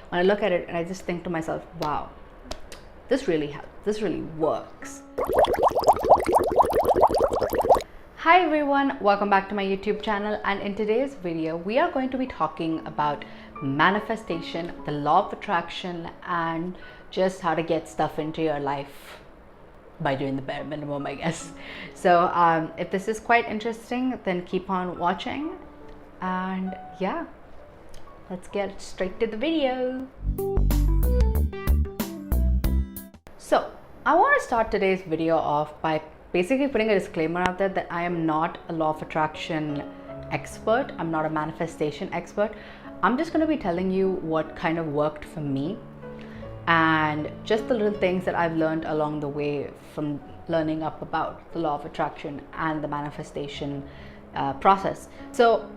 when I look at it and I just think to myself, wow, this really helps, this really works. Hi everyone, welcome back to my YouTube channel, and in today's video we are going to be talking about manifestation, the law of attraction, and just how to get stuff into your life by doing the bare minimum, I guess. So if this is quite interesting, then keep on watching, and yeah, let's get straight to the video. So I want to start today's video off by basically putting a disclaimer out there that I am not a law of attraction expert. I'm not a manifestation expert. I'm just going to be telling you what kind of worked for me and just the little things that I've learned along the way from learning up about the law of attraction and the manifestation process. So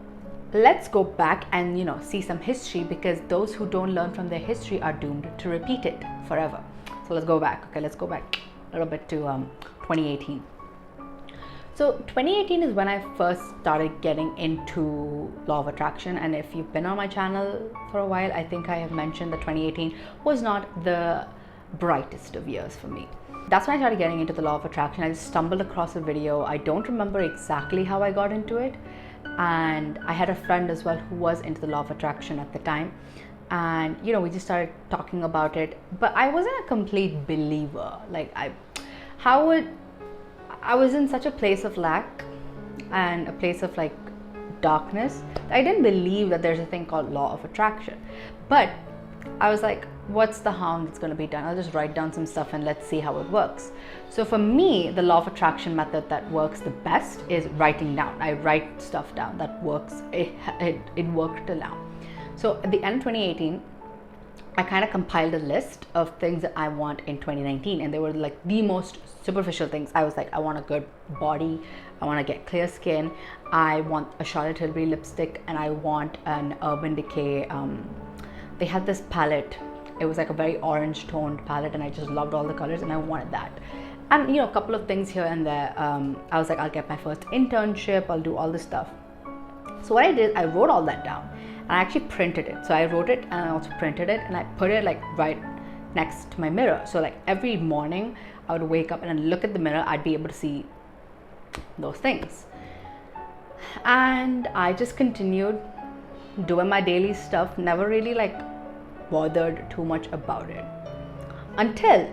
let's go back and see some history, because those who don't learn from their history are doomed to repeat it forever. So let's go back. Okay, let's go back a little bit to 2018. So 2018 is when I first started getting into law of attraction, and if you've been on my channel for a while, I think I have mentioned that 2018 was not the brightest of years for me. That's when I started getting into the law of attraction. I just stumbled across a video. I don't remember exactly how I got into it, and I had a friend as well who was into the law of attraction at the time, and we just started talking about it, but I wasn't a complete believer. I was in such a place of lack and a place of darkness. I didn't believe that there's a thing called law of attraction, but I was like, what's the harm that's going to be done? I'll just write down some stuff and let's see how it works. So for me, the law of attraction method that works the best is writing down. I write stuff down. That works. It worked till now. So at the end of 2018, I kind of compiled a list of things that I want in 2019, and they were like the most superficial things. I was like, I want a good body, I want to get clear skin, I want a Charlotte Tilbury lipstick, and I want an Urban Decay. They had this palette. It was like a very orange toned palette, and I just loved all the colors, and I wanted that. And a couple of things here and there. I was like, I'll get my first internship, I'll do all this stuff. So what I did, I wrote all that down. And I actually printed it. So I wrote it and I also printed it, and I put it right next to my mirror. So every morning I would wake up and I'd look at the mirror, I'd be able to see those things. And I just continued doing my daily stuff, never really bothered too much about it until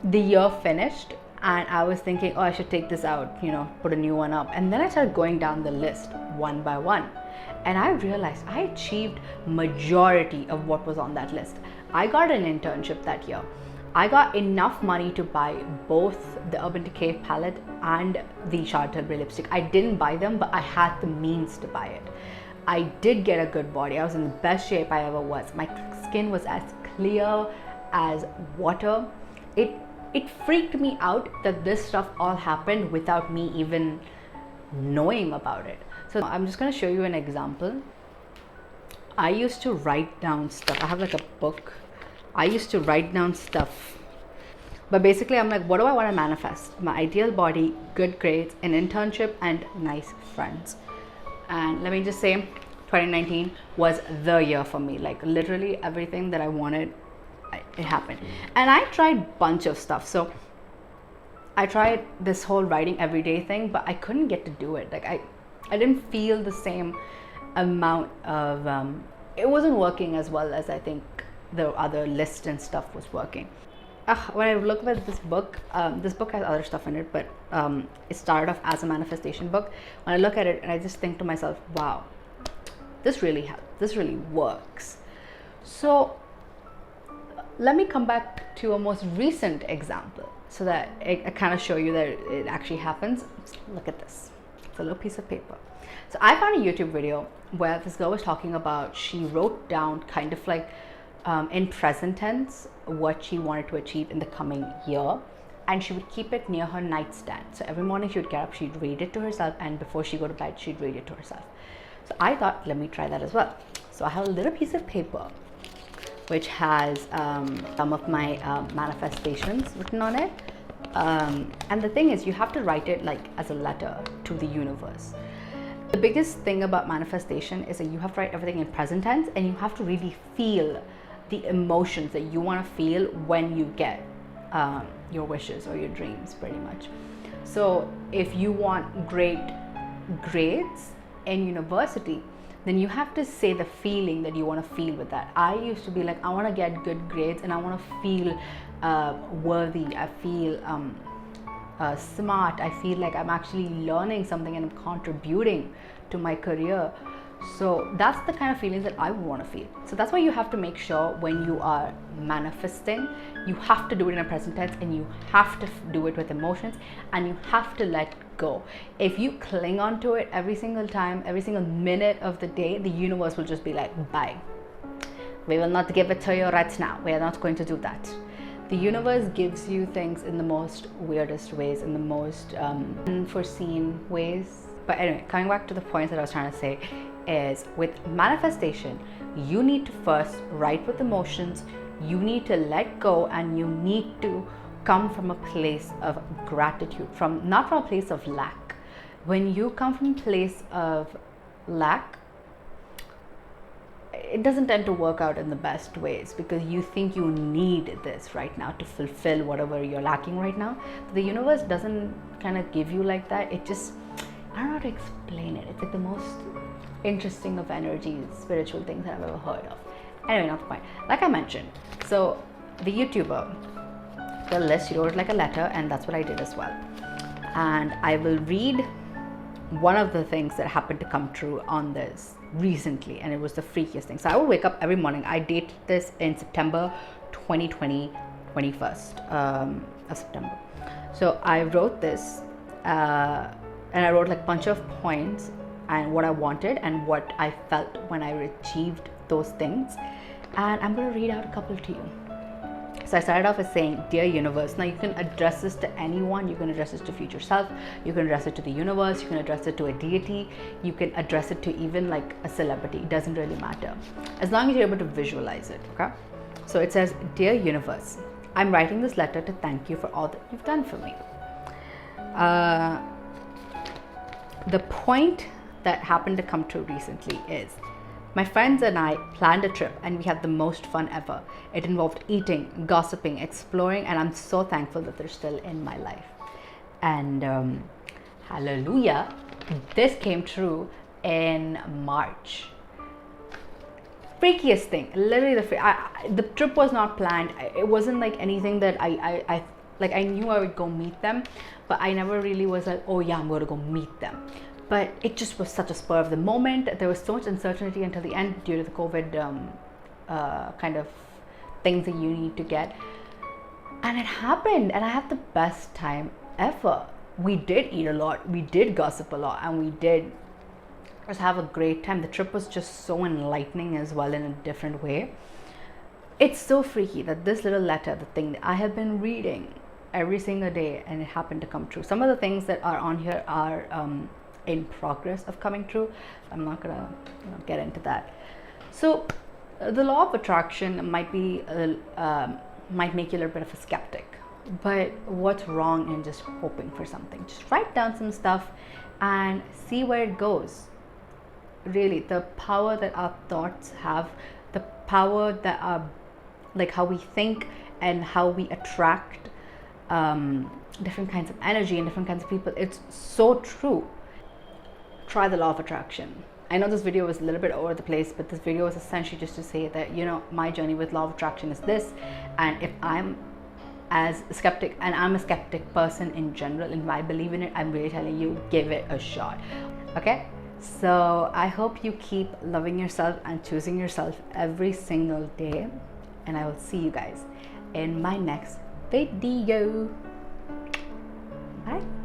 the year finished, and I was thinking, oh, I should take this out, put a new one up. And then I started going down the list one by one, and I realized I achieved majority of what was on that list. I got an internship that year. I got enough money to buy both the Urban Decay palette and the Charlotte Tilbury lipstick. I didn't buy them, but I had the means to buy it. I did get a good body. I was in the best shape I ever was. My skin was as clear as water. It freaked me out that this stuff all happened without me even knowing about it. So I'm just going to show you an example. I used to write down stuff. I have a book. I used to write down stuff. But basically I'm like, what do I want to manifest? My ideal body, good grades, an internship, and nice friends. And let me just say, 2019 was the year for me. Literally everything that I wanted, it happened. And I tried a bunch of stuff. So I tried this whole writing everyday thing, but I couldn't get to do it. I didn't feel the same amount of it wasn't working as well as I think the other list and stuff was working. When I look at this book has other stuff in it, but it started off as a manifestation book. When I look at it and I just think to myself, wow, this really helps, this really works. So let me come back to a most recent example so that I kind of show you that it actually happens. Look at this. It's a little piece of paper. So I found a YouTube video where this girl was talking about, she wrote down kind of in present tense what she wanted to achieve in the coming year, and she would keep it near her nightstand. So every morning she would get up, she'd read it to herself, and before she go to bed, she'd read it to herself. So I thought, let me try that as well. So I have a little piece of paper which has some of my manifestations written on it. And the thing is, you have to write it as a letter to the universe. The biggest thing about manifestation is that you have to write everything in present tense, and you have to really feel the emotions that you want to feel when you get your wishes or your dreams, pretty much. So if you want great grades in university, then you have to say the feeling that you want to feel with that. I used to be like, I want to get good grades and I want to feel worthy. I feel smart. I feel like I'm actually learning something and I'm contributing to my career. So that's the kind of feelings that I want to feel. So that's why you have to make sure when you are manifesting, you have to do it in a present tense, and you have to do it with emotions, and you have to let go. If you cling on to it every single time, every single minute of the day, the universe will just be like, bye. We will not give it to you right now. We are not going to do that. The universe gives you things in the most weirdest ways, in the most unforeseen ways. But anyway, coming back to the points that I was trying to say is, with manifestation, you need to first write with emotions, you need to let go, and you need to come from a place of gratitude, not from a place of lack. When you come from a place of lack, it doesn't tend to work out in the best ways, because you think you need this right now to fulfill whatever you're lacking right now. But the universe doesn't kind of give you like that. It just, I don't know how to explain it. It's like the most interesting of energies, spiritual things that I've ever heard of. Anyway, not the point. Like I mentioned, so the YouTuber, the list, she wrote like a letter, and that's what I did as well. And I will read one of the things that happened to come true on this recently, and it was the freakiest thing. So I would wake up every morning. I dated this in September 2020, 21st of September. So I wrote this, and I wrote like a bunch of points and what I wanted and what I felt when I achieved those things. And I'm going to read out a couple to you. So I started off as saying, Dear Universe. Now you can address this to anyone. You can address this to future self. You can address it to the universe. You can address it to a deity. You can address it to even like a celebrity. It doesn't really matter, as long as you're able to visualize it, okay? So it says, Dear Universe, I'm writing this letter to thank you for all that you've done for me. The point that happened to come true recently is, my friends and I planned a trip and we had the most fun ever. It involved eating, gossiping, exploring, and I'm so thankful that they're still in my life. And hallelujah, this came true in March. Freakiest thing, literally the trip was not planned. It wasn't like anything that I knew I would go meet them, but I never really was like, oh yeah, I'm going to go meet them. But it just was such a spur of the moment. There was so much uncertainty until the end due to the COVID kind of things that you need to get. And it happened, and I had the best time ever. We did eat a lot, we did gossip a lot, and we did just have a great time. The trip was just so enlightening as well in a different way. It's so freaky that this little letter, the thing that I have been reading every single day, and it happened to come true. Some of the things that are on here are in progress of coming true. I'm not gonna get into that. So the law of attraction might be might make you a little bit of a skeptic, but what's wrong in just hoping for something? Just write down some stuff and see where it goes. Really, the power that our thoughts have, the power that our, like how we think and how we attract different kinds of energy and different kinds of people, it's so true. Try the law of attraction. I know this video was a little bit all over the place, but this video was essentially just to say that, my journey with law of attraction is this, and if I'm as a skeptic, and I'm a skeptic person in general, and I believe in it, I'm really telling you, give it a shot. Okay, so I hope you keep loving yourself and choosing yourself every single day, and I will see you guys in my next video. Bye.